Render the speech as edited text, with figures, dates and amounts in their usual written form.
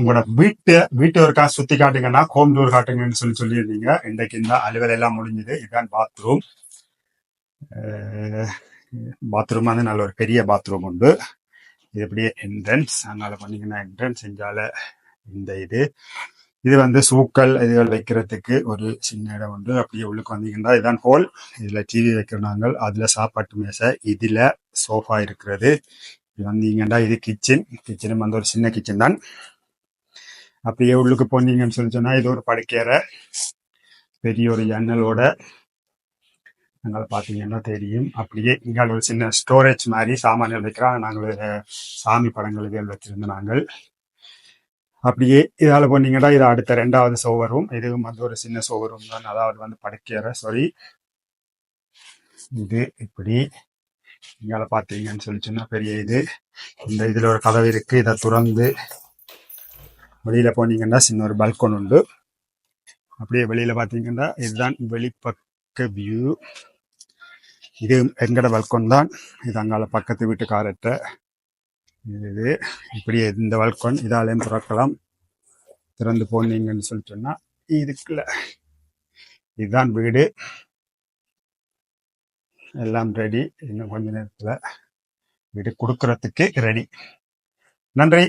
உங்களோட வீட்டு ஒருக்கா சுத்தி காட்டுங்கன்னா ஹோம் டூர் காட்டுங்கன்னு சொல்லியிருந்தீங்க. இன்றைக்கு இந்த அலுவல் எல்லாம் முடிஞ்சுது. இதுதான் பாத்ரூம். பாத்ரூம் வந்து நல்ல ஒரு பெரிய பாத்ரூம் உண்டு. இது அப்படியே என்ட்ரன்ஸ். அதனால பண்ணீங்கன்னா என்ட்ரன்ஸ் செஞ்சால இந்த இது வந்து சூக்கள் இதுகள் வைக்கிறதுக்கு ஒரு சின்ன இடம் உண்டு. அப்படியே உள்ளுக்கு வந்தீங்கன்னா இதுதான் ஹோல். இதுல டிவி வைக்கிறாங்க. அதுல சாப்பாட்டு மேசை, இதுல சோஃபா இருக்கிறது. இது வந்தீங்கன்னா இது கிச்சனும் வந்து ஒரு சின்ன கிச்சன் தான். அப்படியே உள்ளுக்கு போனீங்கன்னு சொல்லி சொன்னா இது ஒரு படுக்கையறை, பெரிய ஒரு ஜன்னலோட நாங்கள் பார்த்தீங்கன்னா தெரியும். அப்படியே இங்கே ஒரு சின்ன ஸ்டோரேஜ் மாதிரி சாமான்கள் வைக்கிறோம். நாங்கள் சாமி படங்கள் இதில் வச்சிருந்தோம். நாங்கள் அப்படியே இதால் போனீங்கன்னா இது அடுத்த 2வது சோவரும். இதுவும் வந்து ஒரு சின்ன சோவரும் தான். அதாவது வந்து படுக்கையறை. சாரி, இது இப்படி இங்கால பார்த்தீங்கன்னு சொல்லி சொன்னா பெரிய இந்த இதுல ஒரு கதவு இருக்கு. இதை துறந்து வெளியில போனீங்கன்னா சின்ன ஒரு பல்கோன் உண்டு. அப்படியே வெளியில பார்த்தீங்கன்னா இதுதான் வெளிப்பக்க வியூ. இது எங்கட பல்கோன் தான். இது அங்கால பக்கத்து வீட்டுக்காரட்ட இது இப்படி இந்த பல்கோன் இதாலையும் திறக்கலாம். திறந்து போனீங்கன்னு சொல்லி சொன்னா இதுக்குள்ள இதுதான் வீடு. எல்லாம் ரெடி. இன்னும் கொஞ்ச நேரத்துல வீடு கொடுக்கறதுக்கு ரெடி. நன்றி.